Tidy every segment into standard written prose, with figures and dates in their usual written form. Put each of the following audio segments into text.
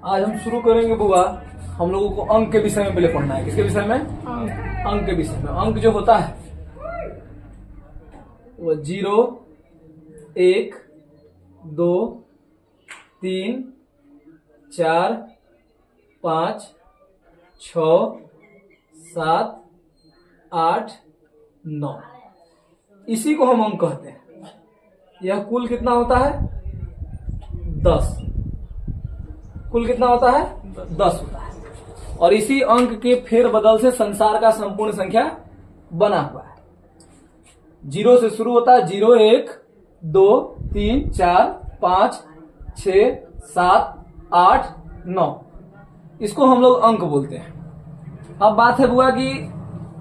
आज हम शुरू करेंगे बुआ, हम लोगों को अंक के विषय में पहले पढ़ना है। किसके विषय में? अंक के विषय में। अंक जो होता है वो 0, 1, 2, 3, 4, 5, 6, 7, 8, 9, इसी को हम अंक कहते हैं। यह कुल कितना होता है? 10। कुल कितना होता है? 10 होता है। और इसी अंक के फेरबदल से संसार का संपूर्ण संख्या बना हुआ है। 0 से शुरू होता है। 0, 1, 2, 3, 4, 5, 6, 7, 8, 9, इसको हम लोग अंक बोलते हैं। अब बात है बुआ की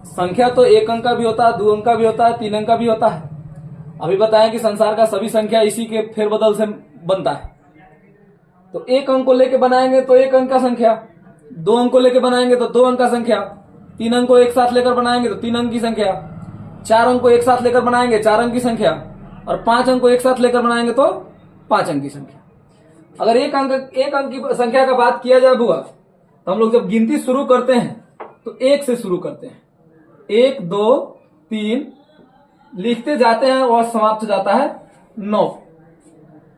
संख्या तो 1 अंक का भी होता है, 2 अंक का भी होता है, 3 अंक का भी होता है। अभी बताएं कि संसार का सभी संख्या इसी के फेरबदल से बनता है। तो 1 अंक को लेके बनाएंगे तो 1 अंक का संख्या, 2 अंक को लेके बनाएंगे तो 2 अंक का संख्या, 3 अंक को एक साथ लेकर बनाएंगे तो 3 अंक की संख्या, 4 अंक को एक साथ लेकर बनाएंगे 4 अंक की संख्या, और 5 अंक को एक साथ लेकर बनाएंगे तो 5 अंक की संख्या। अगर एक अंक की संख्या का बात किया जाए बुआ, तो हम लोग जब गिनती शुरू करते हैं तो 1 से शुरू करते हैं। 1, 2, 3 लिखते जाते हैं और समाप्त हो जाता है 9।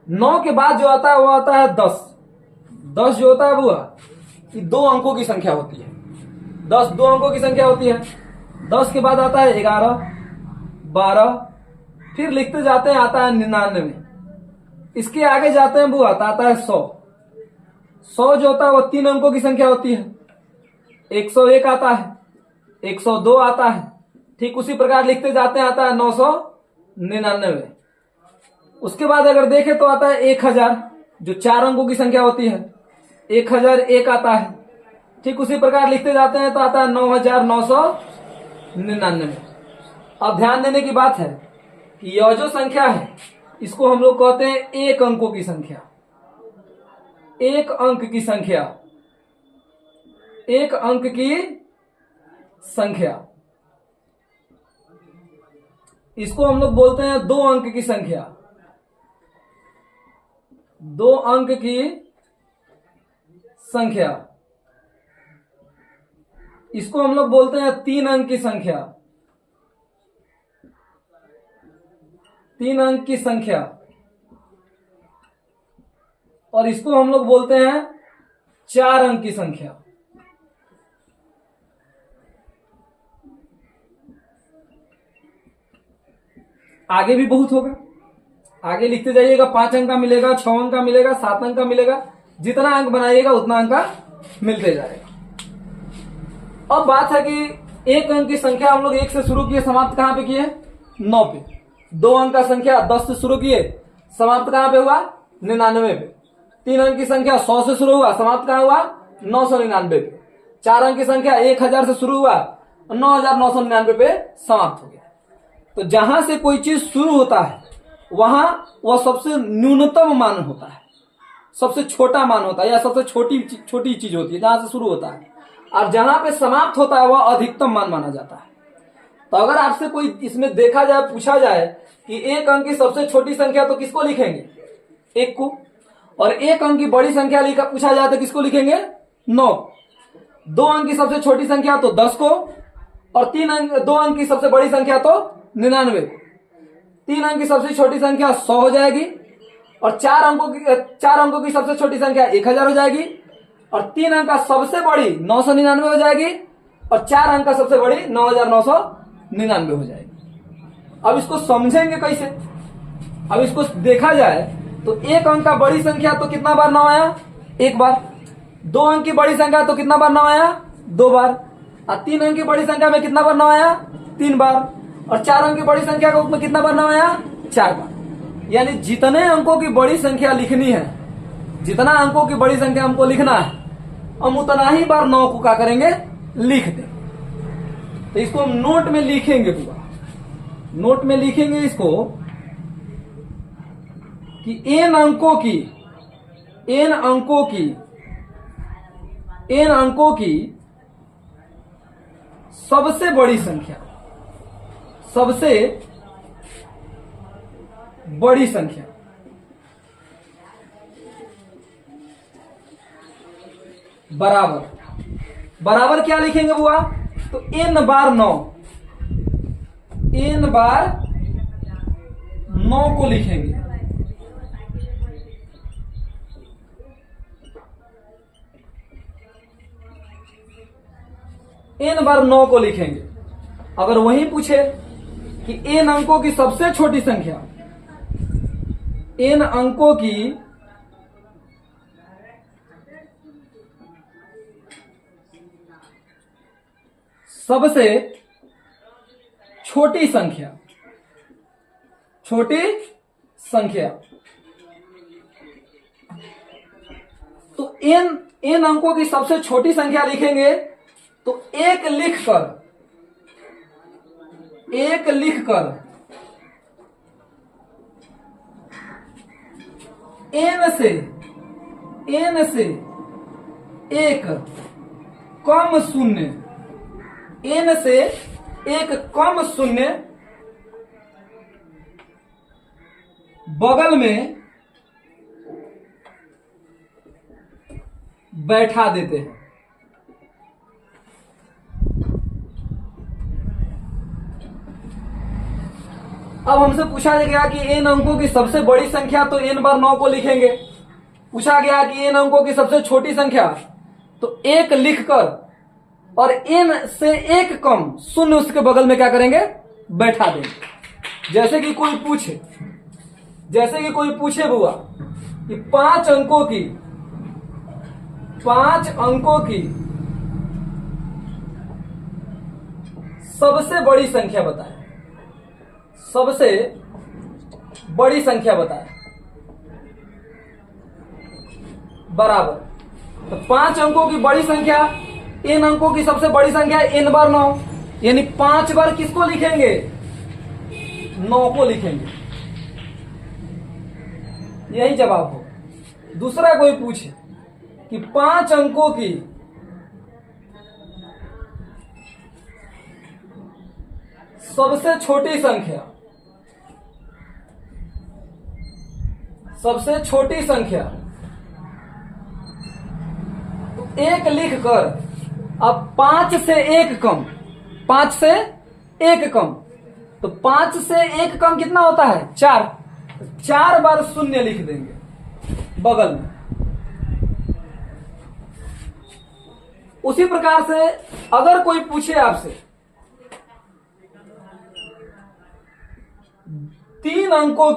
9 के बाद जो आता है वो आता है 10। 10 जो होता है बुआ, ये 2 अंकों की संख्या होती है। 10 2 अंकों की संख्या होती है। 10 के बाद आता है 11, 12, फिर लिखते जाते हैं आता है 99। इसके आगे जाते हैं बुआ तो आता है 100। 100 जो होता है वो 3 अंकों की संख्या होती है। 101 आता है, 102 आता है, ठीक उसी प्रकार लिखते जाते हैं आता है 999। उसके बाद अगर देखें तो आता है 1000, जो 4 अंकों की संख्या होती है। 1001 आता है, ठीक उसी प्रकार लिखते जाते हैं तो आता है 9999। अब ध्यान देने की बात है कि यह जो संख्या है इसको हम लोग कहते हैं 1 अंकों की संख्या। 1 अंक की संख्या, 1 अंक की संख्या, इसको हम लोग बोलते हैं 2 अंक की संख्या। 2 अंक की संख्या, इसको हम लोग बोलते हैं 3 अंक की संख्या। 3 अंक की संख्या, और इसको हम लोग बोलते हैं 4 अंक की संख्या। आगे भी बहुत होगा, आगे लिखते जाइएगा। 5 अंक का मिलेगा, 6 अंक का मिलेगा, 7 अंक का मिलेगा। जितना अंक बनाइएगा उतना अंक का मिलते जाएगा। अब बात है कि 1 अंक की संख्या हम लोग 1 से शुरू किए, समाप्त कहां पे किए? 9 पे। 2 अंक का संख्या 10 से शुरू किए, समाप्त कहां पे हुआ? 99 पे। 3 अंक की संख्या 100 से शुरू हुआ, समाप्त कहां हुआ? 999 पे। 4 अंक की संख्या 1000 से शुरू हुआ, 9999 पे समाप्त हो गया। तो जहां से कोई चीज शुरू होता है वहां वह सबसे न्यूनतम मान होता है, सबसे छोटा मान होता है, या सबसे छोटी चीज होती है जहां से शुरू होता है। और जहां पे समाप्त होता है वह अधिकतम मान माना जाता है। तो अगर आपसे कोई इसमें देखा जाए, पूछा जाए कि 1 अंक की सबसे छोटी संख्या तो किसको लिखेंगे? 1 को। और 1 अंक की बड़ी संख्या पूछा जाए तो किसको लिखेंगे? 9। 2 अंक की सबसे छोटी संख्या तो 10 को, और 2 अंक की सबसे बड़ी संख्या तो 99 को। 3 अंक की सबसे छोटी संख्या 100 हो जाएगी, और 4 अंकों की सबसे छोटी संख्या 1000 हो जाएगी, और 3 अंक का सबसे बड़ी 999 हो जाएगी, और 4 अंक का सबसे बड़ी 9999 हो जाएगी। अब इसको समझेंगे कैसे? अब इसको देखा जाए तो 1 अंक का बड़ी संख्या तो कितना बार 9 आया? 1 बार। 2 अंक की बड़ी संख्या तो कितना बार 9 आया? 2 बार। और 3 अंक की बड़ी संख्या में कितना बार 9 आया? 3 बार। और 4 अंक की बड़ी संख्या के रूप में कितना बार 9 आया? 4 बार। यानी जितने अंकों की बड़ी संख्या लिखनी है, जितना अंकों की बड़ी संख्या हमको लिखना है, हम उतना ही बार 9 को क्या करेंगे? लिख देंगे। तो इसको हम नोट में लिखेंगे पूरा। नोट में लिखेंगे इसको कि n अंकों की सबसे बड़ी संख्या, सबसे बड़ी संख्या बराबर। बराबर क्या लिखेंगे बुआ? तो n बार 9, n बार 9 को लिखेंगे। n बार 9 को लिखेंगे। अगर वही पूछे कि n अंकों की सबसे छोटी संख्या, n अंकों की सबसे छोटी संख्या, छोटी संख्या, तो n अंकों की सबसे छोटी संख्या लिखेंगे। तो एक लिखकर n से एक कम शून्य, n से एक कम शून्य बगल में बैठा देते हैं। अब हमसे पूछा गया कि n अंकों की सबसे बड़ी संख्या, तो n बार 9 को लिखेंगे। पूछा गया कि n अंकों की सबसे छोटी संख्या, तो एक लिखकर और n से एक कम शून्य उसके बगल में क्या करेंगे? बैठा देंगे। जैसे कि कोई पूछे बुआ कि 5 अंकों की सबसे बड़ी संख्या बताएं, सबसे बड़ी संख्या बताएं। बराबर। तो 5 अंकों की बड़ी संख्या, n अंकों की सबसे बड़ी संख्या n बार 9, यानी 5 बार किसको लिखेंगे? 9 को लिखेंगे। यही जवाब हो। दूसरा कोई पूछे कि 5 अंकों की सबसे छोटी संख्या, सबसे छोटी संख्या, तो एक लिखकर अब 5 से एक कम, 5 से एक कम, तो 5 से एक कम कितना होता है? 4। 4 बार शून्य लिख देंगे बगल में। उसी प्रकार से अगर कोई पूछे आपसे 3 अंकों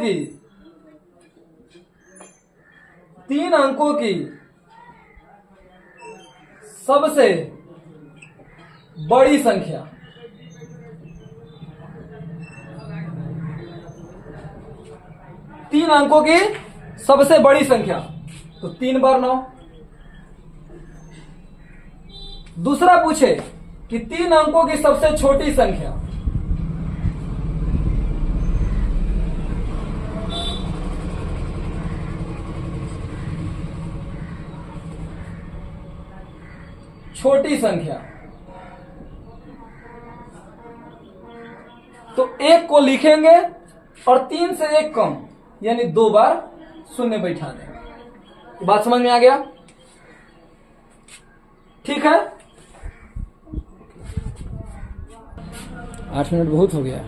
की सबसे बड़ी संख्या, तीन अंकों की सबसे बड़ी संख्या, तो 3 बार 9। दूसरा पूछे कि 3 अंकों की सबसे छोटी संख्या, छोटी संख्या, तो 1 को लिखेंगे और 3 से 1 कम, यानी 2 बार शून्य बैठा देंगे। बात समझ में आ गया? ठीक है। 8 मिनट बहुत हो गया।